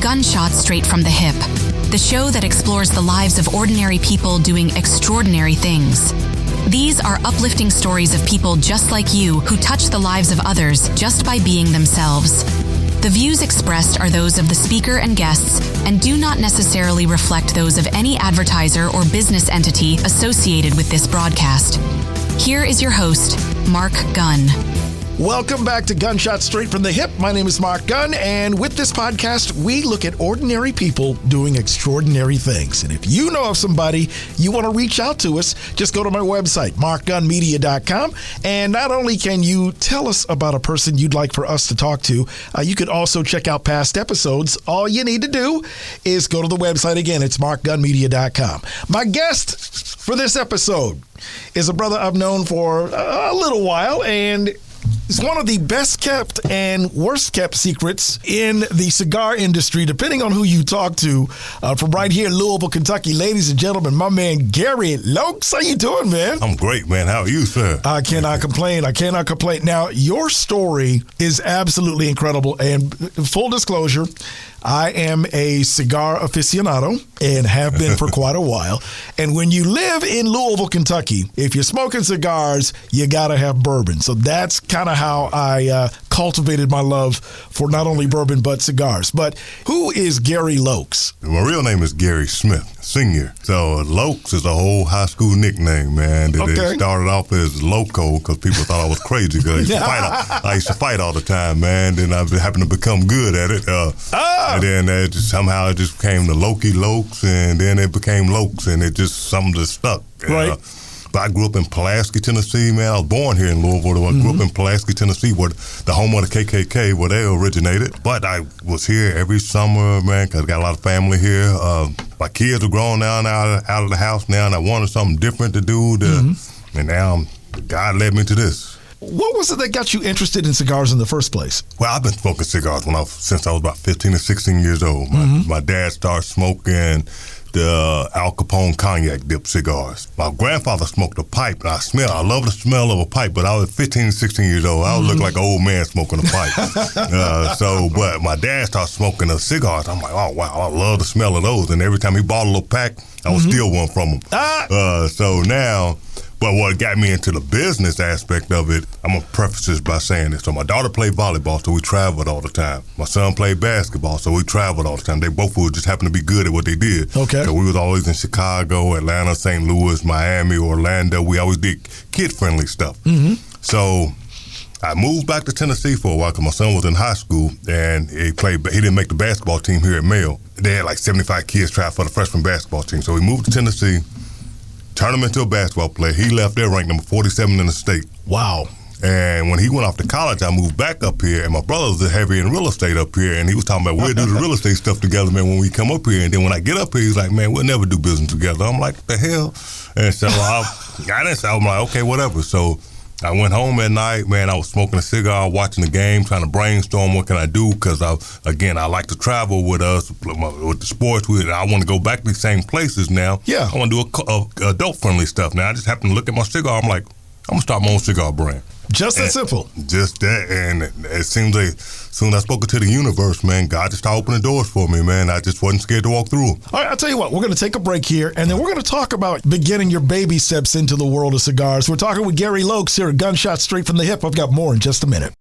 Gunshot Straight from the Hip, the show that explores the lives of ordinary people doing extraordinary things. These are uplifting stories of people just like you who touch the lives of others just by being themselves. The views expressed are those of the speaker and guests and do not necessarily reflect those of any advertiser or business entity associated with this broadcast. Here is your host, Mark Gunn. Welcome back to Gunshot Straight from the Hip. My name is Mark Gunn, and with this podcast, we look at ordinary people doing extraordinary things. And if you know of somebody you want to reach out to us, just go to my website, markgunmedia.com. And not only can you tell us about a person you'd like for us to talk to, you can also check out past episodes. All you need to do is go to the website again. It's markgunmedia.com. My guest for this episode is a brother I've known for a little while, and it's one of the best kept and worst kept secrets in the cigar industry, depending on who you talk to. From right here in Louisville, Kentucky, ladies and gentlemen, my man Gary Loks. How you doing, man? I'm great, man. How are you, sir? I cannot complain. Now, your story is absolutely incredible. And full disclosure, I am a cigar aficionado and have been for quite a while. And when you live in Louisville, Kentucky, if you're smoking cigars, you got to have bourbon. So that's kind of how I cultivated my love for not only bourbon, but cigars. But who is Gary Loks? My real name is Gary Smith, Sr. So Loks is a whole high school nickname, man. It started off as Loco because people thought I was crazy because I used to fight all the time, man. Then I happened to become good at it. And then somehow it just became the Loki Loks, and then it became Loks, and it just something just stuck. Right. But I grew up in Pulaski, Tennessee, man. I was born here in Louisville. I grew up in Pulaski, Tennessee, where the home of the KKK, where they originated. But I was here every summer, man, because I got a lot of family here. My kids are grown now, out of the house now, and I wanted something different to do. And now God led me to this. What was it that got you interested in cigars in the first place? Well, I've been smoking cigars since I was about 15 or 16 years old. My dad started smoking the Al Capone cognac dip cigars. My grandfather smoked a pipe, and I love the smell of a pipe, but I was 15 and 16 years old. I would look like an old man smoking a pipe. But my dad started smoking the cigars. I'm like, oh, wow, I love the smell of those. And every time he bought a little pack, I would steal one from him. But what got me into the business aspect of it, I'm going to preface this by saying this. So my daughter played volleyball, so we traveled all the time. My son played basketball, so we traveled all the time. They both would just happen to be good at what they did. Okay. So we was always in Chicago, Atlanta, St. Louis, Miami, Orlando. We always did kid-friendly stuff. So I moved back to Tennessee for a while because my son was in high school, and he didn't make the basketball team here at Mayo. They had like 75 kids try for the freshman basketball team. So we moved to Tennessee, turned him into a basketball player. He left there ranked number 47 in the state. Wow. And when he went off to college, I moved back up here, and my brother was heavy in real estate up here, and he was talking about we'll do the real estate stuff together, man, when we come up here. And then when I get up here, he's like, man, we'll never do business together. I'm like, what the hell? And so I'm like, okay, whatever. So I went home at night, man. I was smoking a cigar, watching the game, trying to brainstorm what can I do, because I like to travel with us, with the sports. I want to go back to these same places now. Yeah. I want to do adult-friendly stuff now. I just happened to look at my cigar. I'm like, I'm going to start my own cigar brand. Just that simple. Just that, and it seems like as soon as I spoke it to the universe, man, God just started opening doors for me, man. I just wasn't scared to walk through. All right, I'll tell you what, we're going to take a break here, and then we're going to talk about beginning your baby steps into the world of cigars. We're talking with Gary Loks here at Gunshot Straight from the Hip. I've got more in just a minute.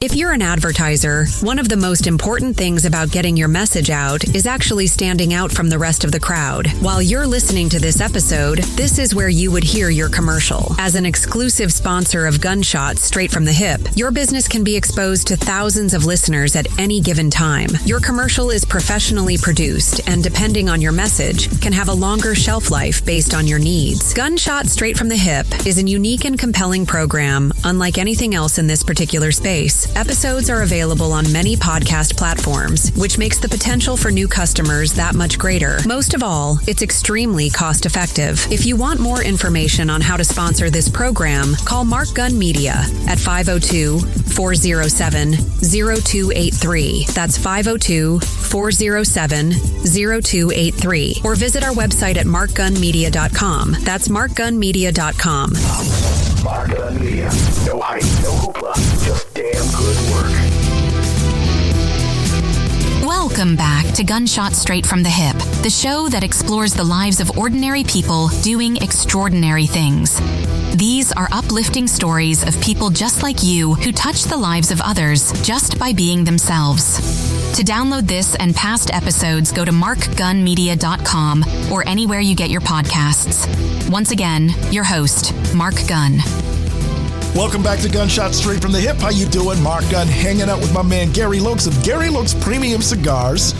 If you're an advertiser, one of the most important things about getting your message out is actually standing out from the rest of the crowd. While you're listening to this episode, this is where you would hear your commercial. As an exclusive sponsor of Gunshots Straight from the Hip, your business can be exposed to thousands of listeners at any given time. Your commercial is professionally produced and, depending on your message, can have a longer shelf life based on your needs. Gunshots Straight from the Hip is a unique and compelling program, unlike anything else in this particular space. Episodes are available on many podcast platforms, which makes the potential for new customers that much greater. Most of all, it's extremely cost-effective. If you want more information on how to sponsor this program, call Mark Gunn Media at 502-407-0283. That's 502-407-0283. Or visit our website at markgunmedia.com. That's markgunmedia.com. Mark Gunn Media. No hype, no hoopla, just damn good work. Welcome back to Gunshot Straight from the Hip, the show that explores the lives of ordinary people doing extraordinary things. These are uplifting stories of people just like you who touch the lives of others just by being themselves. To download this and past episodes, go to markgunmedia.com or anywhere you get your podcasts. Once again, your host, Mark Gunn. Welcome back to Gunshot Straight from the Hip. How you doing? Mark Gunn hanging out with my man Gary Loks of Gary Loks Premium Cigars.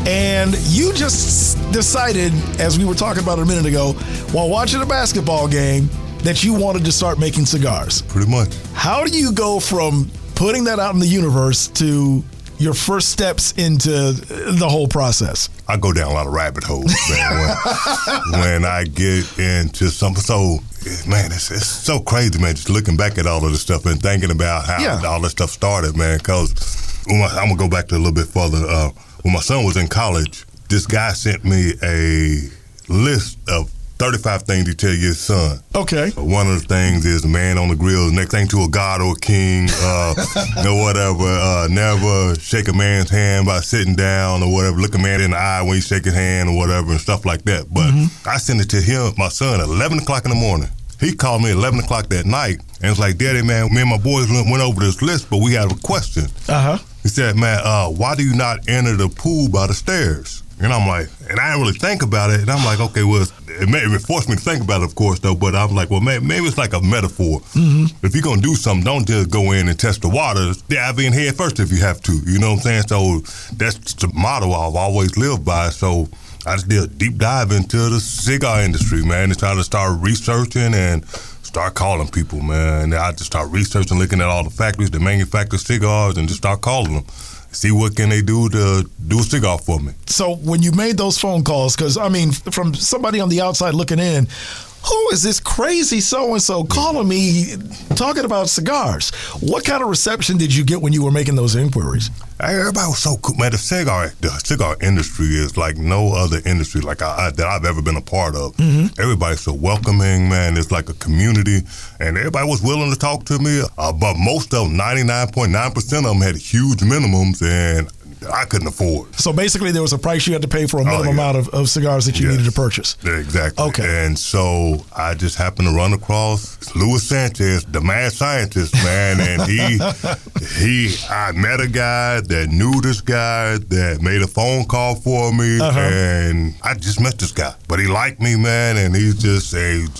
And you just decided, as we were talking about a minute ago, while watching a basketball game, that you wanted to start making cigars. Pretty much. How do you go from putting that out in the universe to your first steps into the whole process? I go down a lot of rabbit holes, man, when I get into something. So, man, it's so crazy, man, just looking back at all of this stuff and thinking about how all this stuff started, man, because I'm going to go back to a little bit further. When my son was in college, this guy sent me a list of 35 things to tell your son. Okay. One of the things is a man on the grill, next thing to a god or a king, or whatever. Never shake a man's hand by sitting down or whatever. Look a man in the eye when you shake his hand or whatever and stuff like that. But I sent it to him, my son, at 11 o'clock in the morning. He called me at 11 o'clock that night and was like, Daddy, man, me and my boys went over this list, but we had a question. He said, man, why do you not enter the pool by the stairs? And I'm like, and I didn't really think about it. And I'm like, okay, well, it forced me to think about it, of course, though. But I'm like, well, maybe it's like a metaphor. If you're going to do something, don't just go in and test the waters. Dive in head first if you have to. You know what I'm saying? So that's the motto I've always lived by. So I just did a deep dive into the cigar industry, man, and try to start researching and start calling people, man. And I just start researching, looking at all the factories that manufacture cigars and just start calling them. See what can they do to do a cigar for me. So when you made those phone calls, because, I mean, from somebody on the outside looking in, who is this crazy so-and-so calling me talking about cigars? What kind of reception did you get when you were making those inquiries? Everybody was so cool, man. The cigar industry is like no other industry like that I've ever been a part of. Everybody's so welcoming, man. It's like a community, and everybody was willing to talk to me. But most of them, 99.9% of them, had huge minimums, and I couldn't afford. So basically there was a price you had to pay for a minimum amount of cigars that you needed to purchase. Exactly. Okay. And so I just happened to run across Luis Sanchez, the mad scientist, man, and I met a guy that knew this guy that made a phone call for me, and I just met this guy. But he liked me, man, and he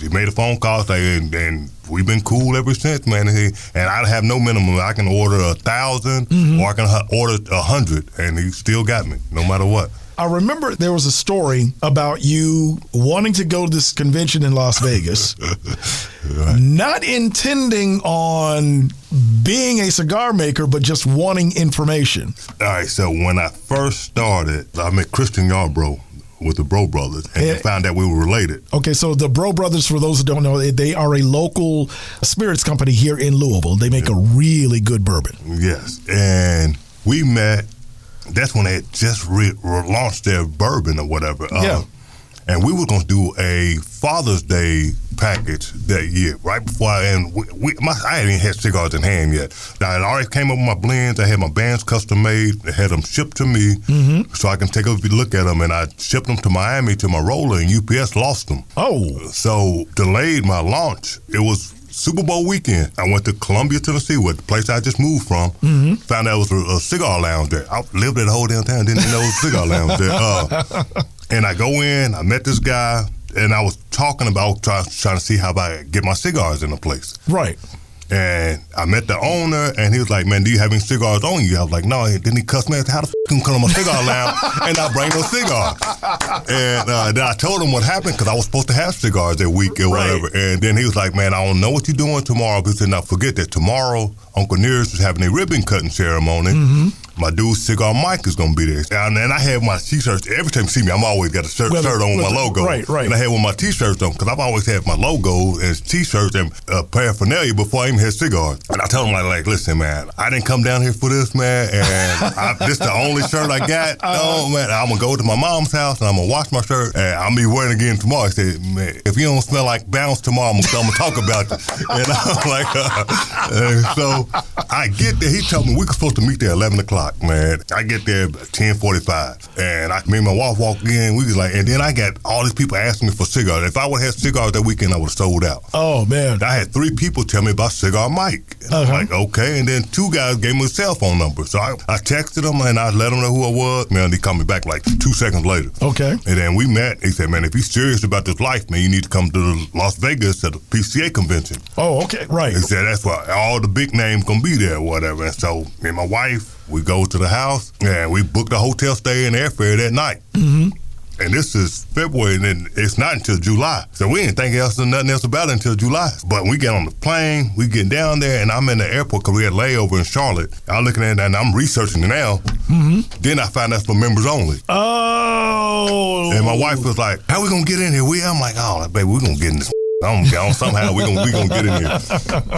made a phone call, and we've been cool ever since, man. And I have no minimum. I can order 1,000 or I can order 100, and he still got me, no matter what. I remember there was a story about you wanting to go to this convention in Las Vegas, not intending on being a cigar maker, but just wanting information. All right, so when I first started, I met Christian Yarbrough with the Bro Brothers, and found out we were related. Okay, so the Bro Brothers, for those who don't know, they are a local spirits company here in Louisville. They make a really good bourbon. Yes, and we met. That's when they had just launched their bourbon or whatever. And we were going to do a Father's Day package that year, right before I hadn't even had cigars in hand yet. I had already came up with my blends. I had my bands custom made. I had them shipped to me so I can take a look at them. And I shipped them to Miami to my roller, and UPS lost them. So delayed my launch. It was Super Bowl weekend. I went to Columbia, Tennessee, the place I just moved from. Found out it was a cigar lounge there. I lived there the whole damn time, didn't even know it was a cigar lounge there. And I go in, I met this guy, and I was talking about trying to see how I get my cigars in the place. Right. And I met the owner, and he was like, man, do you have any cigars on you? I was like, no. Then he cussed me out, how the f*** you come to my cigar lounge and not bring no cigars? And then I told him what happened, because I was supposed to have cigars that week or whatever. And then he was like, man, I don't know what you're doing tomorrow. He said, now forget that. Tomorrow, Uncle Nearest is having a ribbon cutting ceremony. My dude, Cigar Mike, is going to be there. And then I have my T-shirts. Every time you see me, I'm always got a shirt on with my logo. Right. And I had one of my T-shirts on, because I've always had my logo and T-shirts and paraphernalia before I even had cigars. And I told him, like, listen, man, I didn't come down here for this, man, and this the only shirt I got. No, man, I'm going to go to my mom's house, and I'm going to wash my shirt, and I'm going to be wearing it again tomorrow. He said, man, if you don't smell like bounce tomorrow, I'm going to talk about you. And I'm like, so I get there. He told me we were supposed to meet there at 11 o'clock. o'clock, man. I get there at 10:45, and me and my wife walk in. We was like, and then I got all these people asking me for cigars. If I would have had cigars that weekend, I would have sold out. Oh, man. I had 3 people tell me about Cigar Mike. And I'm like, okay. And then 2 guys gave me a cell phone number. So I texted them, and I let them know who I was. Man, they called me back like 2 seconds later. Okay. And then we met. He said, man, if you're serious about this life, man, you need to come to the Las Vegas at the PCA convention. Oh, okay. Right. He said, that's why all the big names going to be there or whatever. And so me and my wife, we go to the house, and we booked a hotel stay and airfare that night. Mm-hmm. And this is February, and then it's not until July. So we didn't think nothing else about it until July. But we get on the plane, we get down there, and I'm in the airport because we had layover in Charlotte. I'm looking at it, and I'm researching it now. Mm-hmm. Then I find that's for members only. Oh. And my wife was like, how we going to get in here? I'm like, oh, baby, we're going to get in this. Somehow we gonna get in here.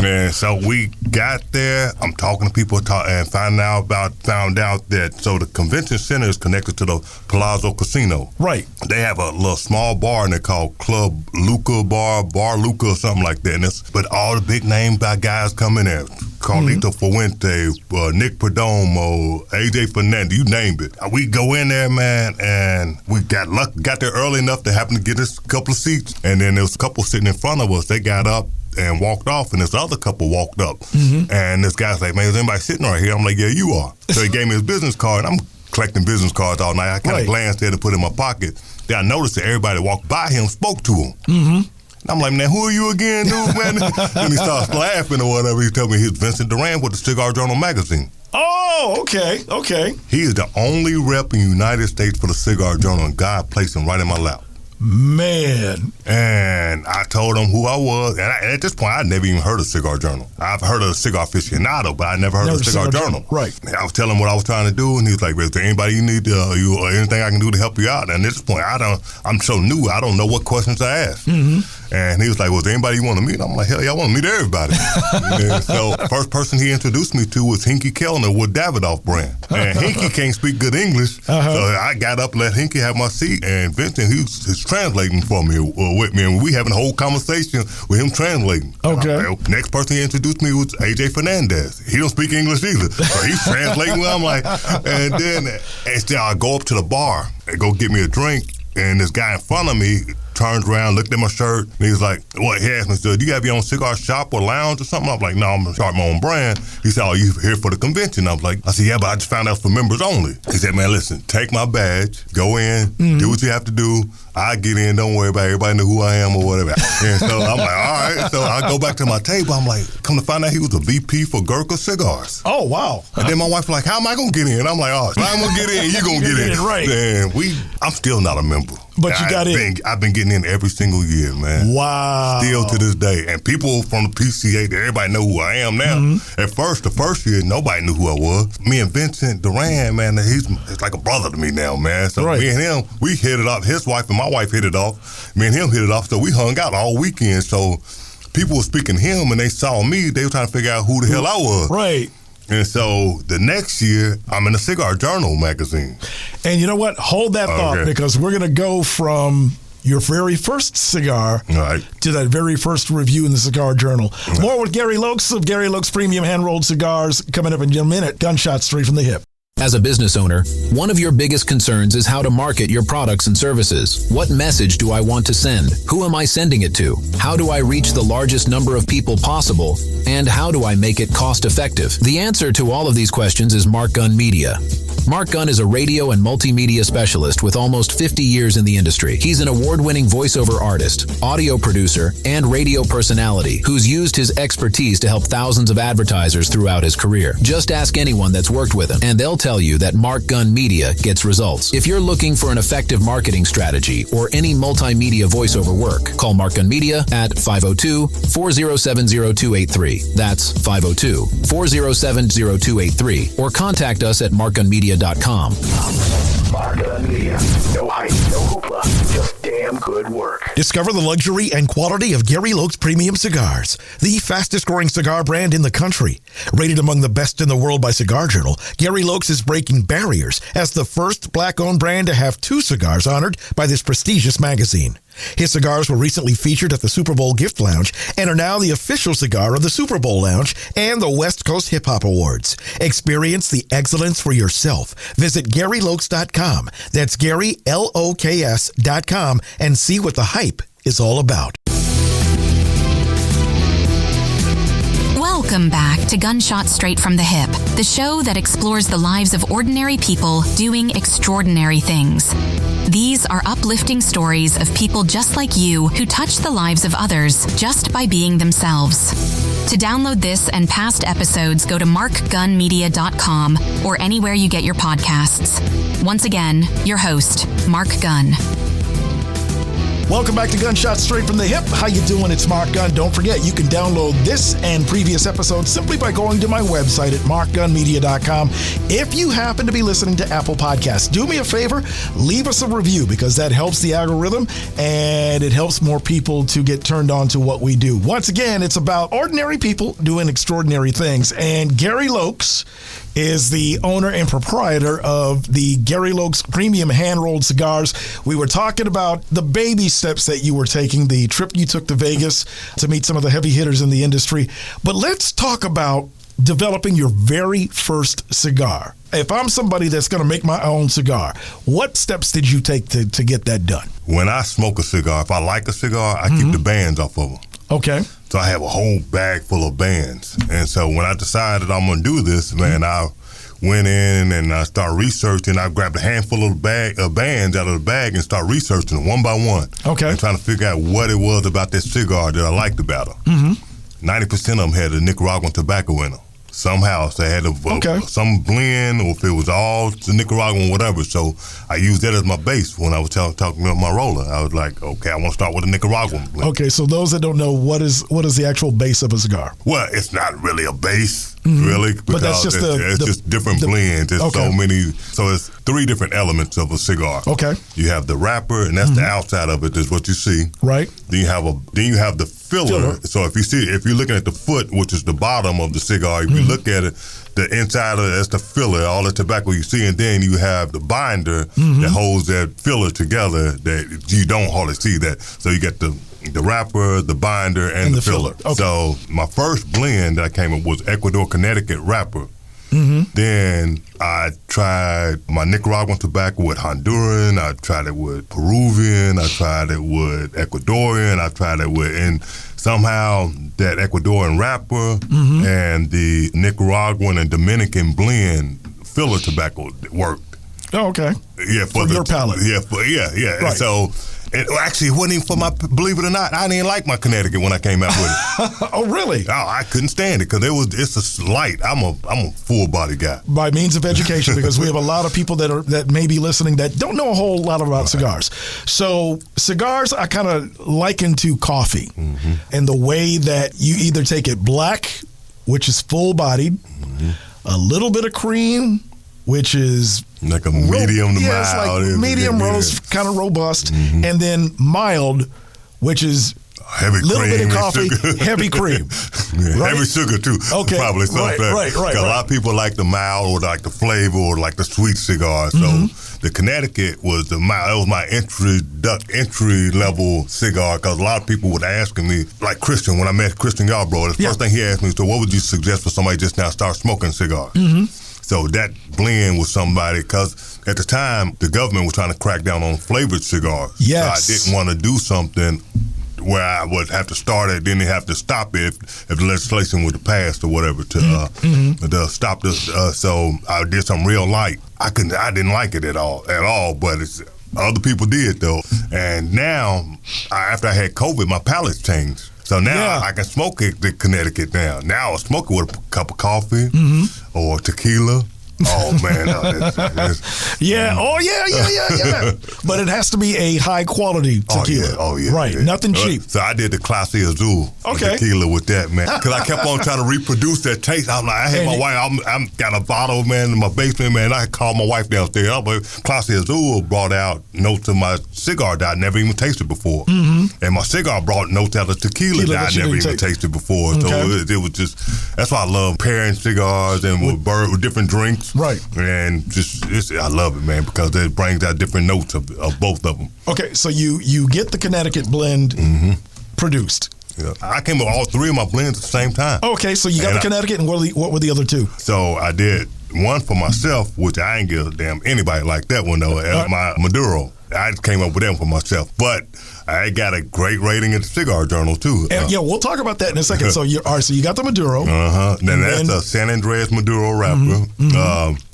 Man, so we got there. I'm talking to people and found out that so the convention center is connected to the Palazzo Casino. Right. They have a little small bar, and they call Club Luca Bar Luca or something like that. But all the big name guys come in there. Carlito Fuente, Nick Perdomo, AJ Fernandez, you named it. We go in there, man, and we got there early enough to happen to get us a couple of seats. And then there was a couple sitting in front of us. They got up and walked off, and this other couple walked up. Mm-hmm. And this guy's like, man, is anybody sitting right here? I'm like, yeah, you are. So he gave me his business card, and I'm collecting business cards all night. I kind of glanced at it and put it in my pocket. Then I noticed that everybody that walked by him spoke to him. Mm-hmm. I'm like, man, who are you again, dude, man? And he starts laughing or whatever. He told me he's Vincent Duran with the Cigar Journal magazine. Oh, okay. He is the only rep in the United States for the Cigar Journal, and God placed him right in my lap. Man. And I told him who I was. And at this point, I'd never even heard of Cigar Journal. I've heard of the Cigar Aficionado, but I never heard of the Cigar Journal. Right. And I was telling him what I was trying to do, and he was like, is there anybody you need or anything I can do to help you out? And at this point, I'm so new, I don't know what questions to ask. Mm-hmm. And he was like, was there anybody you want to meet? I'm like, hell yeah, I want to meet everybody. And so first person he introduced me to was Hinky Kellner with Davidoff brand. And Hinky can't speak good English, so I got up, let Hinky have my seat, and Vincent, he's translating for me, with me, and we having a whole conversation with him translating. Okay. Next person he introduced me was AJ Fernandez. He don't speak English either, so he's translating. I'm like, and then I go up to the bar and go get me a drink, and this guy in front of me turned around, looked at my shirt, and he was like, well, he asked me, so do you have your own cigar shop or lounge or something? I was like, no, I'm going to start my own brand. He said, oh, you here for the convention? I said, yeah, but I just found out it's for members only. He said, man, listen, take my badge, go in, do what you have to do. I get in, don't worry about it. Everybody know who I am or whatever. And so I'm like, all right. So I go back to my table. I'm like, come to find out he was a VP for Gurkha Cigars. Oh, wow. And then my wife was like, how am I going to get in? I'm like, oh, if I'm going to get in, you're going to get in. Right. And I'm still not a member. But you got in. I've been getting in every single year, man. Wow. Still to this day. And people from the PCA, everybody know who I am now. Mm-hmm. At first, the first year, nobody knew who I was. Me and Vincent Duran, man, he's like a brother to me now, man. So me and him, we hit it off. His wife and my wife hit it off. Me and him hit it off. So we hung out all weekend. So people were speaking to him, and they saw me. They were trying to figure out who the hell I was. Right. And so the next year, I'm in the Cigar Journal magazine. And you know what? Hold that thought, because we're going to go from your very first cigar to that very first review in the Cigar Journal. Right. More with Gary Loks of Gary Loks Premium Hand-Rolled Cigars coming up in a minute. Gunshot straight from the hip. As a business owner, one of your biggest concerns is how to market your products and services. What message do I want to send? Who am I sending it to? How do I reach the largest number of people possible? And how do I make it cost effective? The answer to all of these questions is Mark Gunn Media. Mark Gunn is a radio and multimedia specialist with almost 50 years in the industry. He's an award-winning voiceover artist, audio producer, and radio personality who's used his expertise to help thousands of advertisers throughout his career. Just ask anyone that's worked with him, and they'll tell you that Mark Gunn Media gets results. If you're looking for an effective marketing strategy or any multimedia voiceover work, call Mark Gunn Media at 502-407-0283. That's 502-407-0283. Or contact us at markgunmedia.com. Mark Gunn Media. No hype, no hoopla, just damn good work. Discover the luxury and quality of Gary Loks Premium Cigars, the fastest growing cigar brand in the country. Rated among the best in the world by Cigar Journal, Gary Loks is breaking barriers as the first black-owned brand to have 2 cigars honored by this prestigious magazine. His cigars were recently featured at the Super Bowl Gift Lounge and are now the official cigar of the Super Bowl Lounge and the West Coast Hip Hop Awards. Experience the excellence for yourself. Visit GaryLoks.com. That's Gary, Loks.com, and see what the hype is all about. Welcome back to Gunshot Straight from the Hip, the show that explores the lives of ordinary people doing extraordinary things. These are uplifting stories of people just like you who touch the lives of others just by being themselves. To download this and past episodes, go to markgunmedia.com or anywhere you get your podcasts. Once again, your host, Mark Gunn. Welcome back to Gunshot Straight from the Hip. How you doing? It's Mark Gunn. Don't forget, you can download this and previous episodes simply by going to my website at markgunmedia.com. If you happen to be listening to Apple Podcasts, do me a favor, leave us a review because that helps the algorithm and it helps more people to get turned on to what we do. Once again, it's about ordinary people doing extraordinary things. And Gary Loks is the owner and proprietor of the Gary Loks Premium Hand-Rolled Cigars. We were talking about the baby steps that you were taking, the trip you took to Vegas to meet some of the heavy hitters in the industry. But let's talk about developing your very first cigar. If I'm somebody that's going to make my own cigar, what steps did you take to get that done? When I smoke a cigar, if I like a cigar, I keep the bands off of them. Okay. So I have a whole bag full of bands. And so when I decided I'm going to do this, man, I went in and I started researching. I grabbed a handful of bands out of the bag and started researching one by one. Okay. And trying to figure out what it was about this cigar that I liked about it. 90% of them had a Nicaraguan tobacco in them. Somehow, so they had some blend, or if it was all the Nicaraguan, whatever. So I used that as my base when I was talking about my roller. I was like, okay, I want to start with a Nicaraguan blend. Okay, so those that don't know, what is the actual base of a cigar? Well, it's not really a base, really, because but that's just it's just different blends. There's so many. So it's three different elements of a cigar. Okay. You have the wrapper, and that's the outside of it. Is what you see. Right. Then you have the filler. So if you're looking at the foot, which is the bottom of the cigar, if you look at it, the inside of it, that's the filler, all the tobacco you see, and then you have the binder that holds that filler together that you don't hardly see that. So you get the wrapper, the binder, and the filler. Okay. So my first blend that I came up was Ecuador, Connecticut wrapper. Then I tried my Nicaraguan tobacco with Honduran. I tried it with Peruvian. I tried it with Ecuadorian. I tried it with, and somehow that Ecuadorian wrapper and the Nicaraguan and Dominican blend filler tobacco worked. Oh, okay. Yeah, for your palate. Yeah, Right. And so. Actually, it wasn't even for my, believe it or not, I didn't like my Connecticut when I came out with it. Oh, really? Oh, I couldn't stand it because it's a light. I'm a full body guy. By means of education, because we have a lot of people that may be listening that don't know a whole lot about cigars. So cigars I kind of liken to coffee and the way that you either take it black, which is full bodied, a little bit of cream, which is like a medium to mild. It's like medium roast, kind of robust, and then mild, which is heavy cream, little bit of coffee, heavy cream. Right? Heavy sugar too. Okay, probably something. Right. A lot of people like the mild or like the flavor or like the sweet cigar. So the Connecticut was the mild. That was my entry level cigar because a lot of people would ask me, like Christian, when I met Christian Yarbrough, the first thing he asked me, so what would you suggest for somebody just now start smoking cigars? So that blend was somebody, because at the time, the government was trying to crack down on flavored cigars. Yes. So I didn't want to do something where I would have to start it, then they have to stop it if the legislation would have passed or whatever to stop this. So I did something real light. I didn't like it at all, but other people did though. And now, after I had COVID, my palate's changed. So now I can smoke it, the Connecticut now. Now I'll smoke it with a cup of coffee or tequila. Oh, man. But it has to be a high-quality tequila. Oh, yeah. Right. Nothing cheap. So I did the Clase Azul tequila with that, man. Because I kept on trying to reproduce that taste. I'm like, I had my wife, I'm got a bottle, man, in my basement, man. I called my wife downstairs. But Clase Azul brought out notes of my cigar that I never even tasted before. And my cigar brought notes out of tequila that I never even tasted before. So it was just, that's why I love pairing cigars and with different drinks. blends. Right. And I love it, man, because it brings out different notes of both of them. Okay, so you get the Connecticut blend produced. Yeah. I came with all three of my blends at the same time. Okay, so you got the Connecticut, and what were the other two? So I did one for myself, which I ain't give a damn anybody like that one, though, my Maduro. I just came up with them for myself. But I got a great rating at the Cigar Journal, too. Yeah, we'll talk about that in a second. So you got the Maduro. Then that's a San Andreas Maduro wrapper.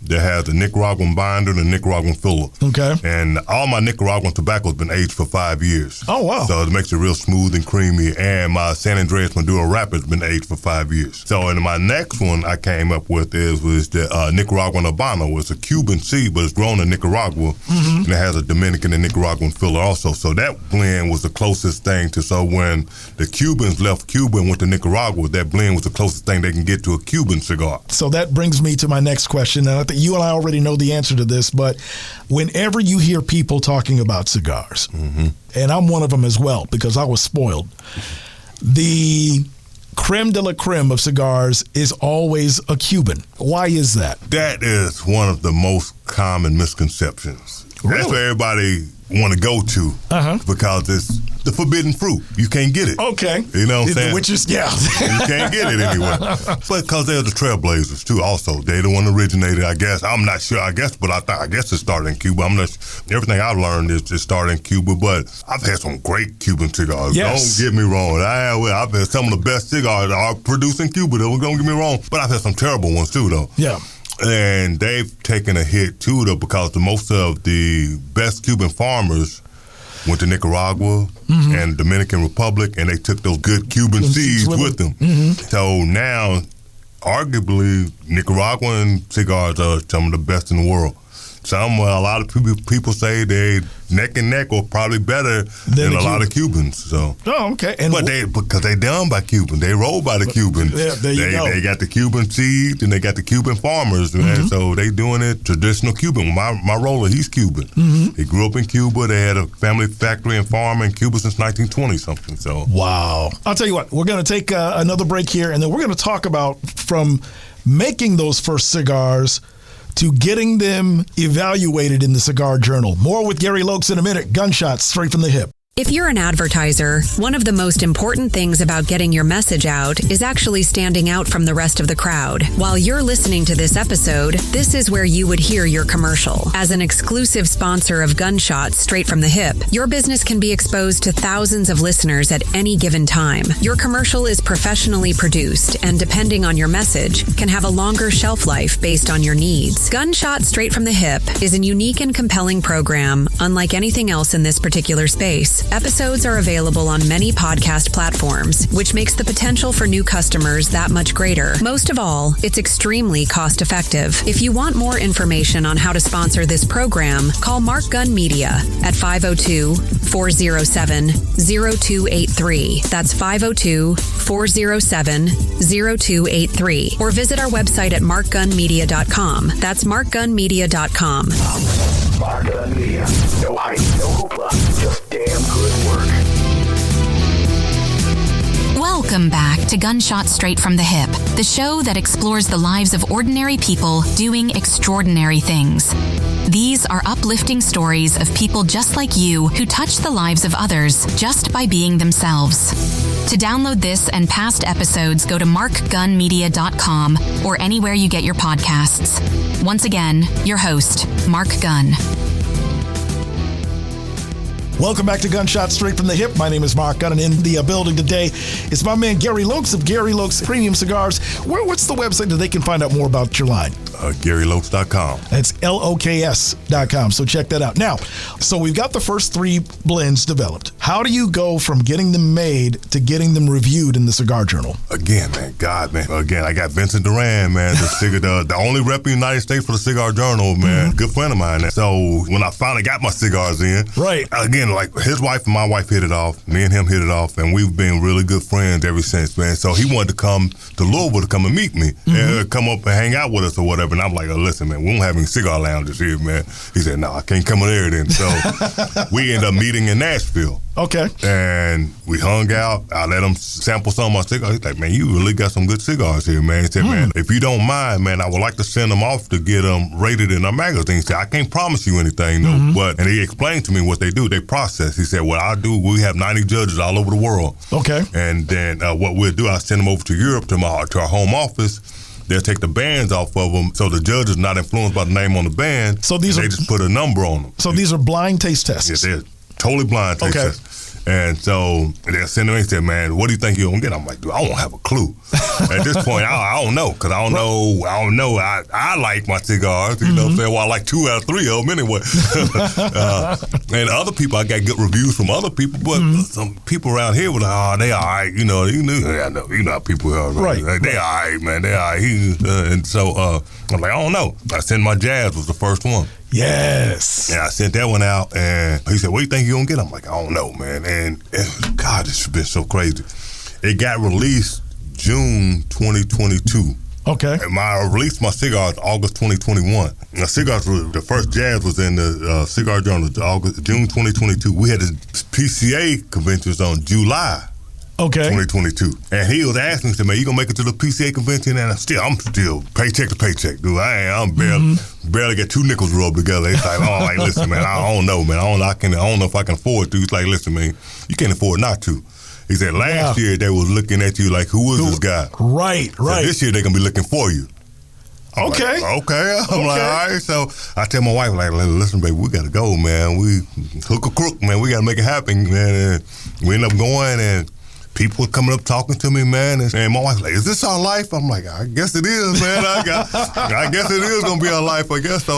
That has the Nicaraguan binder and the Nicaraguan filler. Okay. And all my Nicaraguan tobacco has been aged for 5 years. Oh, wow. So it makes it real smooth and creamy. And my San Andreas Maduro wrapper has been aged for 5 years. So in my next one I came up with was the Nicaraguan Habano. It's a Cuban seed, but it's grown in Nicaragua. And it has a Dominican and Nicaraguan filler also. So that blend was the closest thing to, so when the Cubans left Cuba and went to Nicaragua, that blend was the closest thing they can get to a Cuban cigar. So that brings me to my next question. And I think you and I already know the answer to this, but whenever you hear people talking about cigars, and I'm one of them as well because I was spoiled, the creme de la creme of cigars is always a Cuban. Why is that? That is one of the most common misconceptions. Really? That's where everybody want to go to because it's the forbidden fruit. You can't get it. Okay. You know what I'm saying? Which is, yeah. You can't get it anywhere. But because they're the trailblazers, too, also. They the one originated, I guess. I'm not sure, but I guess it started in Cuba. I'm not everything I've learned is it started in Cuba, but I've had some great Cuban cigars. Yes. Don't get me wrong. I've had some of the best cigars that are produced in Cuba, though. Don't get me wrong. But I've had some terrible ones, too, though. Yeah. And they've taken a hit, too, though, because most of the best Cuban farmers went to Nicaragua and Dominican Republic, and they took those good Cuban seeds with them. So now, arguably, Nicaraguan cigars are some of the best in the world. A lot of people say they neck and neck or probably better than a lot of Cubans. So. Oh, okay. Because they done by Cubans. They roll by the Cubans. Yeah, there you go. They got the Cuban seeds and they got the Cuban farmers. Man. So they doing it traditional Cuban. My roller, he's Cuban. He grew up in Cuba. They had a family factory and farm in Cuba since 1920 something. So. Wow. I'll tell you what, we're going to take another break here, and then we're going to talk about from making those first cigars to getting them evaluated in the Cigar Journal. More with Gary Loks in a minute. Gunshots straight from the hip. If you're an advertiser, one of the most important things about getting your message out is actually standing out from the rest of the crowd. While you're listening to this episode, this is where you would hear your commercial. As an exclusive sponsor of Gunshots Straight from the Hip, your business can be exposed to thousands of listeners at any given time. Your commercial is professionally produced and, depending on your message, can have a longer shelf life based on your needs. Gunshots Straight from the Hip is a unique and compelling program, unlike anything else in this particular space. Episodes are available on many podcast platforms, which makes the potential for new customers that much greater. Most of all, it's extremely cost-effective. If you want more information on how to sponsor this program, call Mark Gunn Media at 502-407-0283. That's 502-407-0283. Or visit our website at markgunmedia.com. That's markgunmedia.com. Mark Gunn Media. No hype, no hoopla, just damn good work. Welcome back to Gunshot Straight from the Hip, the show that explores the lives of ordinary people doing extraordinary things. These are uplifting stories of people just like you who touch the lives of others just by being themselves. To download this and past episodes, go to markgunmedia.com or anywhere you get your podcasts. Once again, your host, Mark Gunn. Welcome back to Gunshots Straight from the Hip. My name is Mark Gunn, and in the building today is my man Gary Loks of Gary Loks Premium Cigars. What's the website that they can find out more about your line? GaryLoks.com. That's LOKS.com, so check that out. Now, so we've got the first three blends developed. How do you go from getting them made to getting them reviewed in the Cigar Journal? Again, man, I got Vincent Duran, man, the only rep in the United States for the Cigar Journal, man, good friend of mine. So when I finally got my cigars in, right, again, like his wife and my wife hit it off, me and him hit it off, and we've been really good friends ever since, man. So he wanted to come to Louisville to come and meet me and come up and hang out with us or whatever. whatever. And I'm like, oh, listen, man, we don't have any cigar lounges here, man. He said, no, I can't come in there then. So we ended up meeting in Nashville. Okay. And we hung out. I let him sample some of my cigars. He's like, man, you really got some good cigars here, man. He said, man, if you don't mind, man, I would like to send them off to get them rated in our magazine. He said, I can't promise you anything, though. But, and he explained to me what they do. They process. He said, what I do, we have 90 judges all over the world. Okay. And then what we'll do, I'll send them over to Europe to our home office. They'll take the bands off of them, so the judge is not influenced by the name on the band. So they just put a number on them. So these are blind taste tests? Yes, they're totally blind taste tests. And so they'll send them and say, man, what do you think you're going to get? I'm like, dude, I don't have a clue. At this point, I don't know, because I don't know. I like my cigars, you know what I'm saying? Well, I like 2 out of 3 of them anyway. And other people, I got good reviews from other people, but some people around here were like, oh, they all right, you know how people are. Right. Like, they all right, man, they all right. And so I'm like, I don't know. I sent my Jazz was the first one. Yes. And I sent that one out, and he said, what do you think you're going to get? I'm like, I don't know, man. And God, it's been so crazy. It got released June 2022. Okay. And I released my cigars August 2021. My cigars, the first Jazz was in the Cigar Journal, June 2022. We had the PCA conventions on July. Okay. 2022. And he was asking me, man, you gonna make it to the PCA convention? And I'm still paycheck to paycheck, dude. I'm barely get 2 nickels rubbed together. He's like, oh, like, listen, man, I don't know, man. I don't know if I can afford to. He's like, listen, man, you can't afford not to. He said, last year they was looking at you like, who is this guy? Right. So this year they're gonna be looking for you. I'm okay. Like, okay. I'm like, all right. So I tell my wife, like, listen, baby, we gotta go, man. We hook a crook, man. We gotta make it happen, man. And we end up going, and people coming up talking to me, man, and my wife's like, is this our life? I'm like, I guess it is, man. I guess it is going to be our life, I guess so.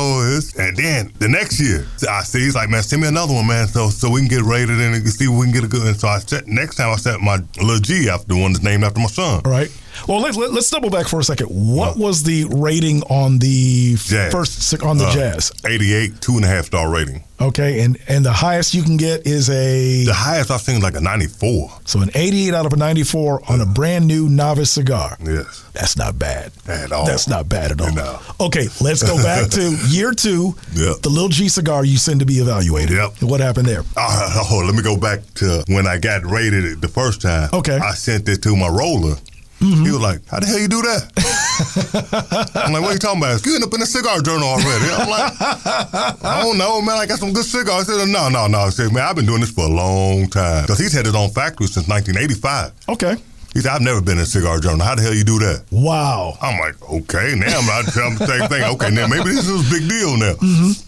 And then the next year, I see, he's like, man, send me another one, man, so we can get rated and see if we can get a good. And so next time I set my little G after the one that's named after my son. Right. Well, let's double back for a second. What was the rating on the Jazz. first, on the Jazz? 88, 2.5-star rating. Okay, and the highest you can get is the highest I've seen is like a 94. So an 88 out of a 94 on a brand new novice cigar. Yes. That's not bad. At all. That's not bad at all. No. Okay, let's go back to year 2. Yep. The little G cigar you send to be evaluated. Yep. What happened there? Let me go back to when I got rated the first time. Okay. I sent it to my roller. He was like, how the hell you do that? I'm like, what are you talking about? You end up in the Cigar Journal already. I'm like, I don't know, man. I got some good cigars. He said, no. He said, man, I've been doing this for a long time. Because he's had his own factory since 1985. Okay. He said, I've never been in a Cigar Journal. How the hell you do that? Wow. I'm like, okay. Now I'm the same thing. Okay, now maybe this is a big deal now.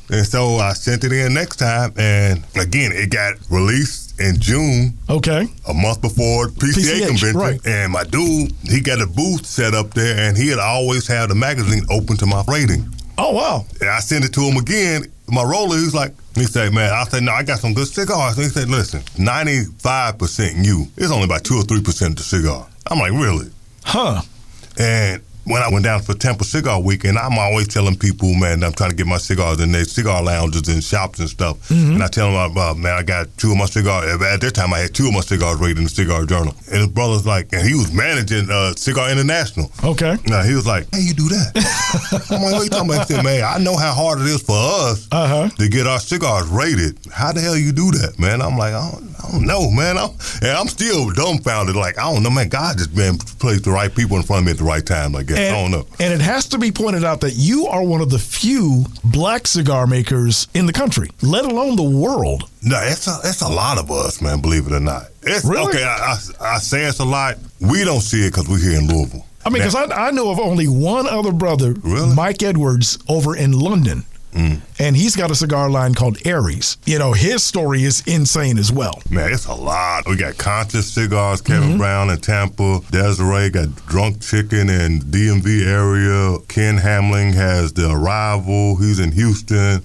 And so I sent it in next time. And again, it got released in June. Okay. A month before PCA convention. Right. And my dude, he got a booth set up there, and he had always had the magazine open to my rating. Oh, wow. And I sent it to him again. My roller, he was like, he said, man, I said, no, I got some good cigars. And he said, listen, 95% you. It's only about 2 or 3% of the cigar. I'm like, really? Huh. And when I went down for Tampa Cigar Week, and I'm always telling people, man, I'm trying to get my cigars in their cigar lounges and shops and stuff. And I tell them, man, I got 2 of my cigars. At that time, I had 2 of my cigars rated in the Cigar Journal. And his brother's like, and he was managing Cigar International. Okay. Now, he was like, how you do that? I'm like, what you talking about? He said, man, I know how hard it is for us to get our cigars rated. How the hell you do that, man? I'm like, I don't know, man. I'm still dumbfounded. Like, I don't know, man. God just placed the right people in front of me at the right time, I guess. I don't know. And it has to be pointed out that you are one of the few black cigar makers in the country, let alone the world. No, it's a lot of us, man, believe it or not. It's, really? Okay, I say it's a lot. We don't see it because we're here in Louisville. I mean, because I know of only one other brother, really? Mike Edwards, over in London. And he's got a cigar line called Aries. You know, his story is insane as well. Man, it's a lot. We got Conscious Cigars, Kevin Brown in Tampa. Desiree got Drunk Chicken in DMV area. Ken Hamling has The Arrival. He's in Houston.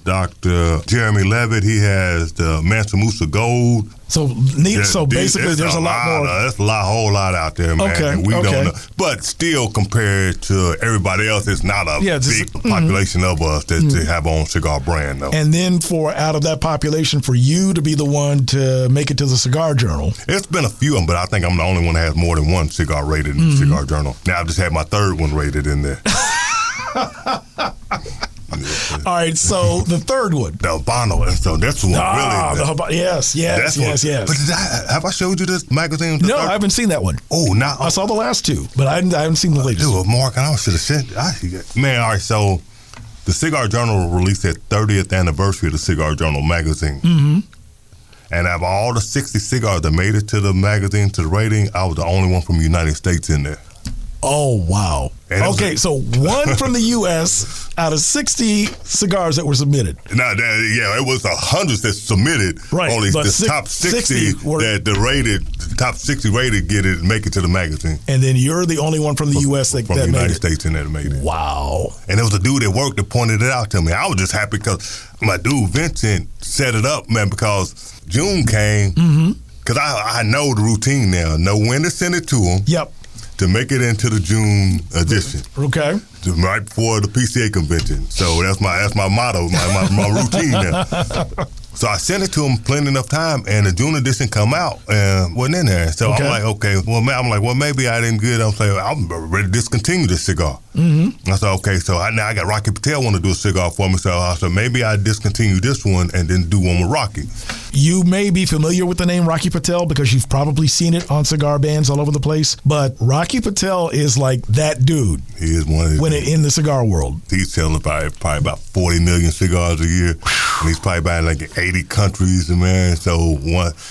Dr. Jeremy Levitt, he has the Mansa Musa Gold. So basically, there's a lot more. There's a whole lot out there, man. Okay, we don't know. But still, compared to everybody else, it's not a big population of us that have our own cigar brand, though. And then out of that population, for you to be the one to make it to the Cigar Journal. It's been a few of them, but I think I'm the only one that has more than one cigar rated in the Cigar Journal. Now, I've just had my 3rd one rated in there. All right, so the third one. The Habano. And so that's one really. Yes. But have I showed you this magazine? No, I haven't seen that one. Oh, now. I saw the last two, but I haven't seen the latest. Dude, Mark, I should have sent. Man, all right, so the Cigar Journal released their 30th anniversary of the Cigar Journal magazine. Mm-hmm. And out of all the 60 cigars that made it to the magazine, to the rating, I was the only one from the United States in there. Oh, wow. Okay, so one from the U.S. out of 60 cigars that were submitted. Now, it was 100 that submitted. Right, only but the top 60 that the top 60 rated make it to the magazine. And then you're the only one from the U.S. that the made United it. States in there that made it. Wow. And there was a dude at work that pointed it out to me. I was just happy because my dude Vincent set it up, man, because June came. Because I know the routine now. Know when to send it to him. Yep. To make it into the June edition. Okay. Right before the PCA convention. So that's my motto, my routine now. So I sent it to him plenty enough time, and the June edition come out and wasn't in there. So I'm like, okay, well, maybe I didn't get it. I'm saying, I'm ready to discontinue this cigar. Mm-hmm. I said, okay, so now I got Rocky Patel want to do a cigar for me. So I said, maybe I discontinue this one and then do one with Rocky. You may be familiar with the name Rocky Patel because you've probably seen it on cigar bands all over the place. But Rocky Patel is like that dude. He is one of in the cigar world. He's selling probably about 40 million cigars a year. And he's probably buying like 80 countries, man. So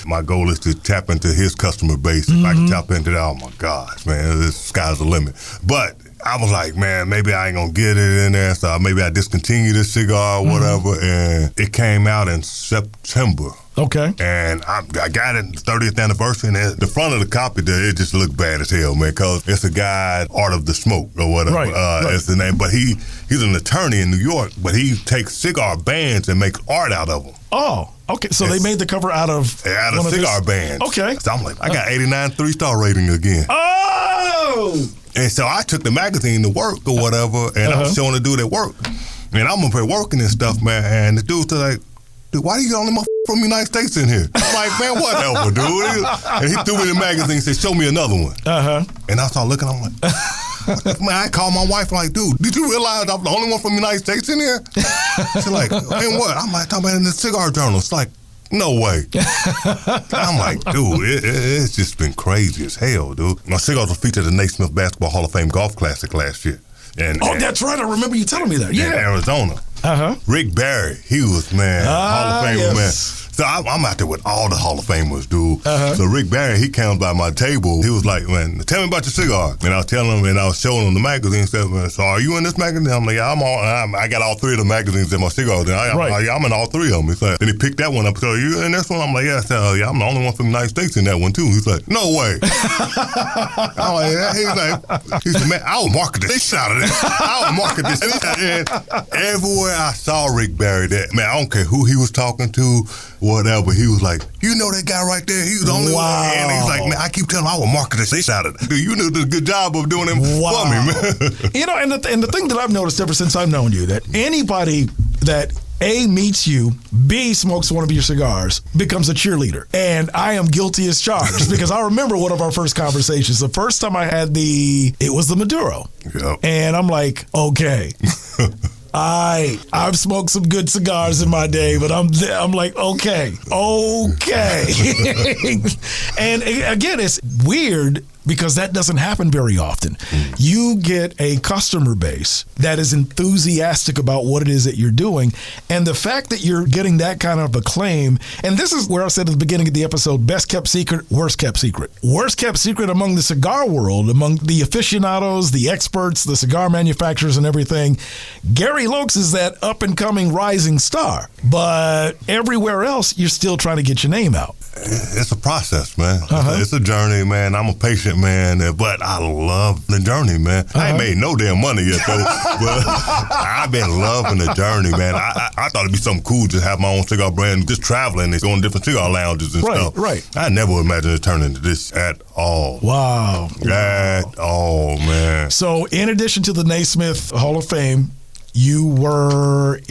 my goal is to tap into his customer base. If I can tap into that, oh my gosh, man, the sky's the limit. But I was like, man, maybe I ain't gonna get it in there, so maybe I discontinue this cigar or whatever. And it came out in September. Okay. And I got it 30th anniversary, and the front of the copy there, it just looked bad as hell, man, because it's a guy, Art of the Smoke or whatever. Right. It's the name. But he's an attorney in New York, but he takes cigar bands and makes art out of them. Oh, okay. So they made the cover out of cigar bands. Okay. So I'm like, I got 89 3-star rating again. Oh! And so I took the magazine to work or whatever, and I was showing the dude at work. And I'm up here working and stuff, man, and the dude's like, dude, why do you got only from the United States in here? I'm like, man, whatever, dude. And he threw me the magazine and said, show me another one. And I started looking, I'm like, man, I called my wife, like, dude, did you realize I'm the only one from the United States in here? She's like, and what? I'm like, talking about in the Cigar Journal. It's like, no way. I'm like, dude, it's just been crazy as hell, dude. My cigars were featured at the Naismith Basketball Hall of Fame Golf Classic last year. That's right. I remember you telling me that. Yeah. In Arizona. Rick Barry, he was, man, Hall of Famer, man. So I'm out there with all the Hall of Famers, dude. So Rick Barry, he came by my table. He was like, man, tell me about your cigar. And I was telling him, and I was showing him the magazine stuff. So are you in this magazine? I'm like, yeah, I got all three of the magazines in my cigar. I'm in all three of them. He's like, then he picked that one up. So you in this one? I'm like, yeah. So, yeah, I'm the only one from the United States in that one too. He's like, no way. I'm like, he said, man, I will market this. They shouted it. I will market this. And everywhere I saw Rick Barry, that man, I don't care who he was talking to, whatever. He was like, you know that guy right there? He was the only one. And he's like, man, I keep telling him I will market this. They shouted, dude, you did a good job of doing it for me, man. You know, and the thing that I've noticed ever since I've known you, that anybody that A, meets you, B, smokes one of your cigars, becomes a cheerleader. And I am guilty as charged because I remember one of our first conversations. The first time I had it was the Maduro. Yep. And I'm like, okay. I've smoked some good cigars in my day, but I'm like, okay. And again, it's weird because that doesn't happen very often. You get a customer base that is enthusiastic about what it is that you're doing, and the fact that you're getting that kind of acclaim, and this is where I said at the beginning of the episode, best kept secret, worst kept secret. Worst kept secret among the cigar world, among the aficionados, the experts, the cigar manufacturers and everything. Gary Loks is that up-and-coming rising star, but everywhere else, you're still trying to get your name out. It's a process, man. It's a journey, man. I'm a patient man, but I love the journey, man. I ain't made no damn money yet, though, but I've been loving the journey, man. I thought it'd be something cool to have my own cigar brand, just traveling and going to different cigar lounges and stuff. Right. I never imagined it turning into this at all. Wow. At all, man. So in addition to the Naismith Hall of Fame, You were at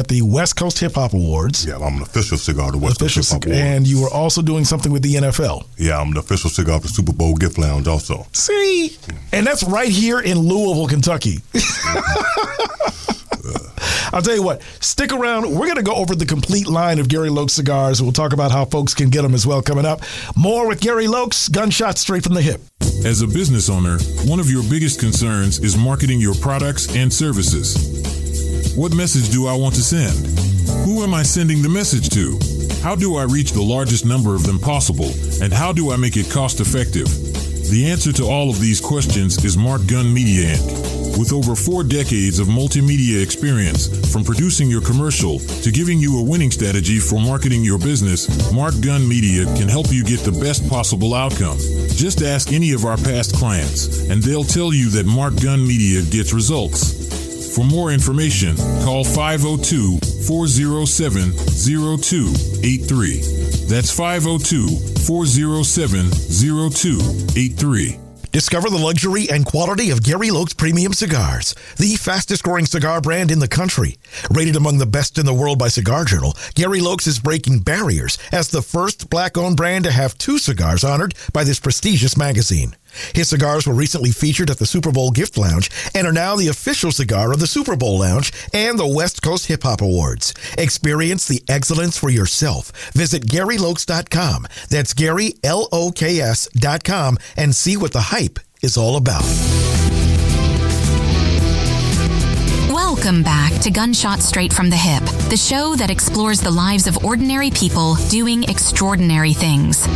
the West Coast Hip Hop Awards. Yeah, I'm an official cigar of the West Coast Hip Hop Awards. And you were also doing something with the NFL. Yeah, I'm the official cigar of the Super Bowl gift lounge also. See? And that's right here in Louisville, Kentucky. I'll tell you what, stick around. We're going to go over the complete line of Gary Loks cigars. We'll talk about how folks can get them as well coming up. More with Gary Loks, Gunshots Straight from the Hip. As a business owner, one of your biggest concerns is marketing your products and services. What message do I want to send? Who am I sending the message to? How do I reach the largest number of them possible? And how do I make it cost effective? The answer to all of these questions is Mark Gunn Media Inc. With over 4 decades of multimedia experience, from producing your commercial to giving you a winning strategy for marketing your business, Mark Gunn Media can help you get the best possible outcome. Just ask any of our past clients, and they'll tell you that Mark Gunn Media gets results. For more information, call 502-407-0283. That's 502-407-0283. Discover the luxury and quality of Gary Loks Premium Cigars, the fastest-growing cigar brand in the country. Rated among the best in the world by Cigar Journal, Gary Loks is breaking barriers as the first black-owned brand to have 2 cigars honored by this prestigious magazine. His cigars were recently featured at the Super Bowl Gift Lounge and are now the official cigar of the Super Bowl Lounge and the West Coast Hip Hop Awards. Experience the excellence for yourself. Visit GaryLoks.com. That's GaryLoks.com and see what the hype is all about. Welcome back to Gunshot Straight from the Hip, the show that explores the lives of ordinary people doing extraordinary things.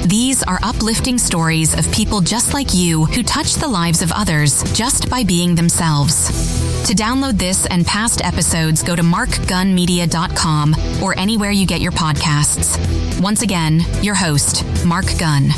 These are uplifting stories of people just like you who touch the lives of others just by being themselves. To download this and past episodes, go to markgunmedia.com or anywhere you get your podcasts. Once again, your host, Mark Gunn.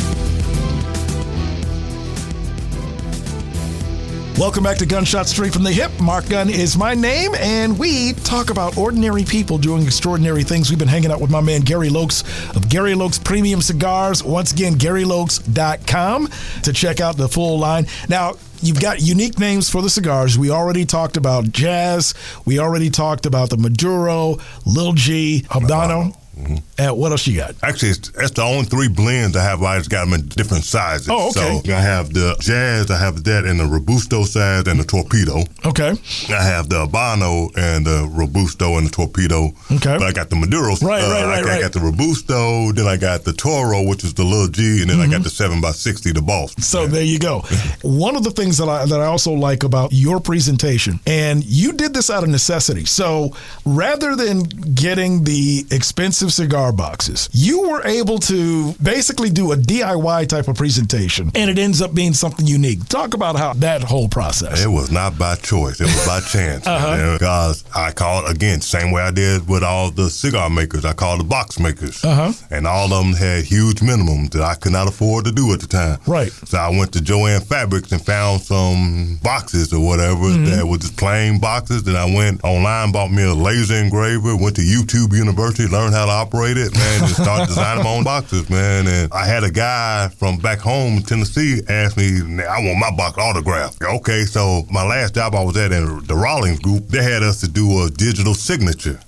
Welcome back to Gunshots Straight from the Hip. Mark Gunn is my name, and we talk about ordinary people doing extraordinary things. We've been hanging out with my man Gary Loks of Gary Loks Premium Cigars. Once again, GaryLoks.com to check out the full line. Now, you've got unique names for the cigars. We already talked about Jazz. We already talked about the Maduro, Lil G, Habano. Mm-hmm. And what else you got? Actually, that's the only 3 blends I have. I just got them in different sizes. Oh, okay. So I have the Jazz, I have that in the Robusto size and the Torpedo. Okay. I have the Habano and the Robusto and the Torpedo. Okay. But I got the Maduros. Right. I got the Robusto, then I got the Toro, which is the Lil G, and then I got the 7x60, the Boss. So there you go. One of the things that I also like about your presentation, and you did this out of necessity. So rather than getting the expensive cigar boxes, you were able to basically do a DIY type of presentation, and it ends up being something unique. Talk about how that whole process. It was not by choice. It was by chance. Because I called, again, same way I did with all the cigar makers. I called the box makers. And all of them had huge minimums that I could not afford to do at the time. Right. So I went to Joann Fabrics and found some boxes or whatever that were just plain boxes. Then I went online, bought me a laser engraver, went to YouTube University, learned how to operate it, man, and started designing my own boxes, man. And I had a guy from back home in Tennessee ask me, I want my box autographed. Okay, so my last job I was at in the Rawlings Group, they had us to do a digital signature.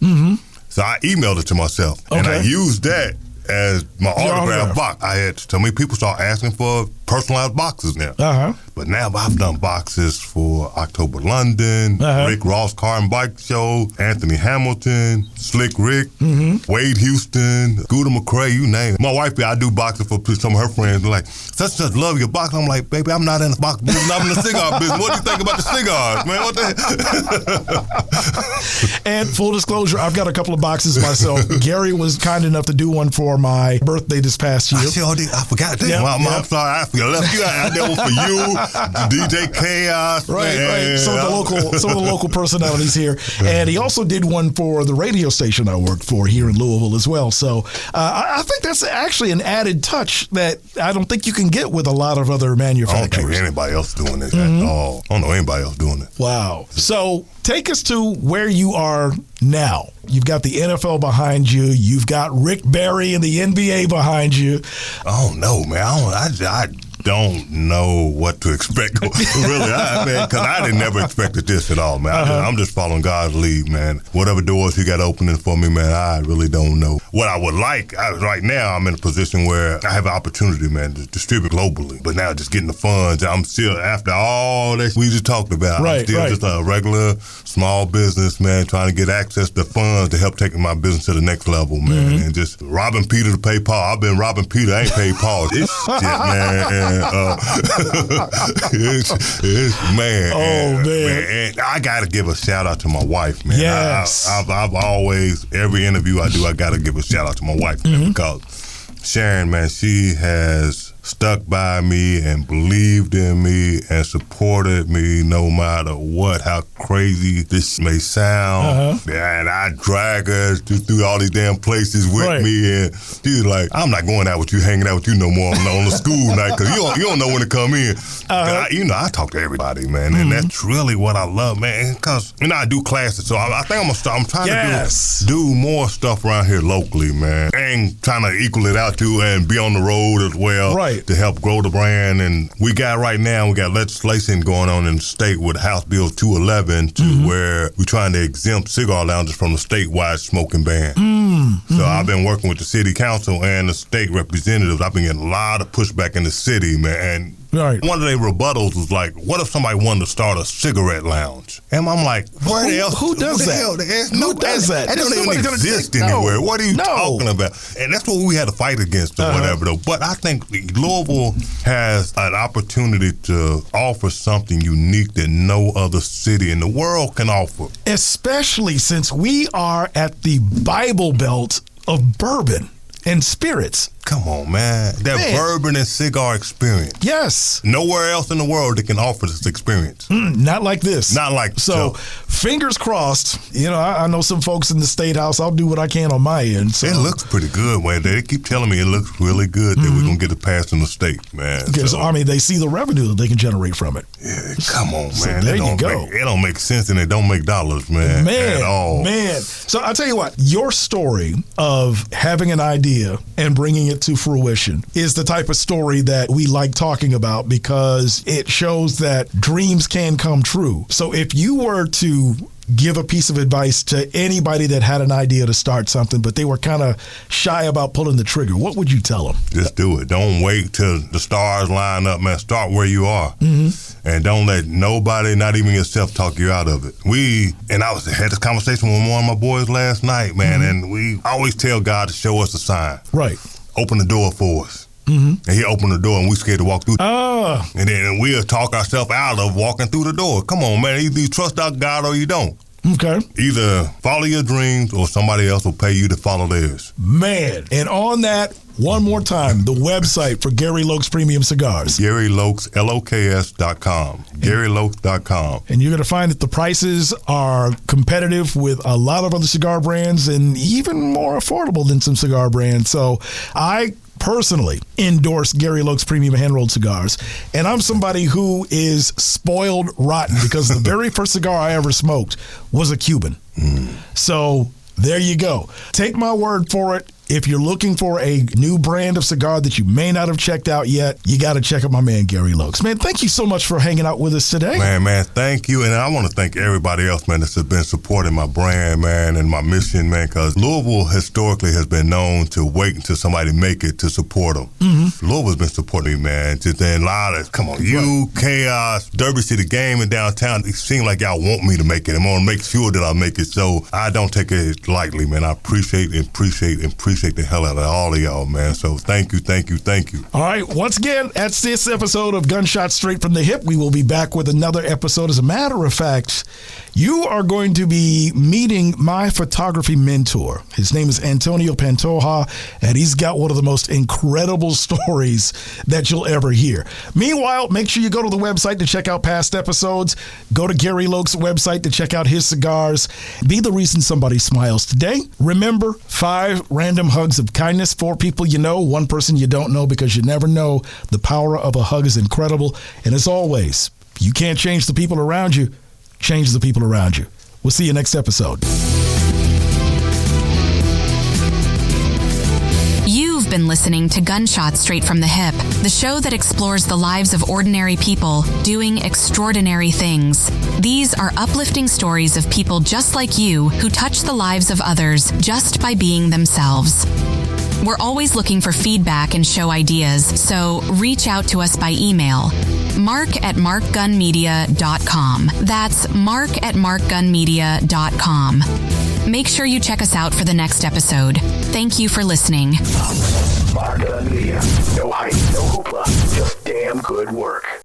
So I emailed it to myself, and I used that as my autograph box. I had so many people start asking for personalized boxes now. But now I've done boxes for October London, Rick Ross Car and Bike Show, Anthony Hamilton, Slick Rick, Wade Houston, Scooter McCrae, you name it. My wife, I do boxes for some of her friends. They're like, such love your box. I'm like, baby, I'm not in the box business. I'm in the cigar business. What do you think about the cigars, man? What the heck? And full disclosure, I've got a couple of boxes myself. Gary was kind enough to do one for my birthday this past year. I forgot that. I'm sorry, I left you out. That was for you, DJ Chaos. Right. Some of the local personalities here. And he also did one for the radio station I worked for here in Louisville as well. So I think that's actually an added touch that I don't think you can get with a lot of other manufacturers. I don't think anybody else doing this at all. I don't know anybody else doing it. Wow. So take us to where you are now. You've got the NFL behind you. You've got Rick Barry and the NBA behind you. Oh no, man! don't know what to expect. Really, because I didn't never expected this at all, man. I'm just following God's lead, man. Whatever doors he got opening for me, man, I really don't know. What I would like, right now, I'm in a position where I have an opportunity, man, to distribute globally. But now just getting the funds, I'm still, after all that we just talked about, I'm still just a regular small business, man, trying to get access to funds to help take my business to the next level, man. And just robbing Peter to pay Paul. I've been robbing Peter, I ain't paid Paul. It's shit, man. And, man. Oh, man. And I got to give a shout out to my wife, man. Yes. I've always, every interview I do, I got to give a shout out to my wife, man, because Sharon, man, she has stuck by me and believed in me and supported me no matter what, how crazy this may sound. And I drag her through all these damn places with me, and she's like, I'm not going out with you, hanging out with you no more on the school night, because you don't know when to come in. I talk to everybody, man, and that's really what I love, man, because, I do classes, so I think I'm trying to do more stuff around here locally, man, and trying to equal it out too and be on the road as well. To help grow the brand. And we got legislation going on in the state with House Bill 211 to where we're trying to exempt cigar lounges from the statewide smoking ban. So I've been working with the city council and the state representatives. I've been getting a lot of pushback in the city, man. And one of their rebuttals was like, what if somebody wanted to start a cigarette lounge? And I'm like, who does that? Who does that? That don't even exist anywhere. What are you talking about? And that's what we had to fight against or whatever, though. But I think Louisville has an opportunity to offer something unique that no other city in the world can offer. Especially since we are at the Bible Belt of bourbon and spirits. Come on, man. That bourbon and cigar experience. Yes. Nowhere else in the world that can offer this experience. Not like this. Not like so. Fingers crossed. I know some folks in the State House. I'll do what I can on my end. So. It looks pretty good, man. They keep telling me it looks really good that we're going to get it passed in the state, man. Because, they see the revenue that they can generate from it. Yeah, come on, man. So there you go. It don't make sense and it don't make dollars, man. At all. Man. So I'll tell you what, your story of having an idea and bringing it to fruition is the type of story that we like talking about, because it shows that dreams can come true. So if you were to give a piece of advice to anybody that had an idea to start something, but they were kind of shy about pulling the trigger, what would you tell them? Just do it. Don't wait till the stars line up, man. Start where you are. And don't let nobody, not even yourself, talk you out of it. I had this conversation with one of my boys last night, man, and we always tell God to show us a sign. Right. Open the door for us. And he opened the door and we scared to walk through. And then we'll talk ourselves out of walking through the door. Come on, man. Either you trust our God or you don't. Okay. Either follow your dreams or somebody else will pay you to follow theirs. Man. And on that, one more time, the website for Gary Loks Premium Cigars. Gary Loks, LOKS.com. GaryLoks.com. And you're going to find that the prices are competitive with a lot of other cigar brands and even more affordable than some cigar brands. So I personally endorse Gary Loks Premium Hand-Rolled Cigars. And I'm somebody who is spoiled rotten because the very first cigar I ever smoked was a Cuban. So there you go. Take my word for it. If you're looking for a new brand of cigar that you may not have checked out yet, you got to check out my man, Gary Loks. Man, thank you so much for hanging out with us today. Man, thank you. And I want to thank everybody else, man, that's been supporting my brand, man, and my mission, man, because Louisville historically has been known to wait until somebody make it to support them. Louisville's been supporting me, man. Just a lot of, come on, you, Chaos, Derby City Game in downtown. It seems like y'all want me to make it. I'm going to make sure that I make it. So I don't take it lightly, man. I appreciate the hell out of all of y'all, man. So thank you. All right. Once again, that's this episode of Gunshot Straight from the Hip. We will be back with another episode. As a matter of fact, you are going to be meeting my photography mentor. His name is Antonio Pantoja, and he's got one of the most incredible stories that you'll ever hear. Meanwhile, make sure you go to the website to check out past episodes. Go to Gary Loks' website to check out his cigars. Be the reason somebody smiles today. Remember, 5 random hugs of kindness, 4 people you know, 1 person you don't know, because you never know. The power of a hug is incredible. And as always, you can't change the people around you. Change the people around you. We'll see you next episode. You've been listening to Gunshots Straight from the Hip, the show that explores the lives of ordinary people doing extraordinary things. These are uplifting stories of people just like you who touch the lives of others just by being themselves. We're always looking for feedback and show ideas, so reach out to us by email. mark@markgunmedia.com. That's mark@markgunmedia.com. Make sure you check us out for the next episode. Thank you for listening. Mark Gun Media. No hype, no hoopla, just damn good work.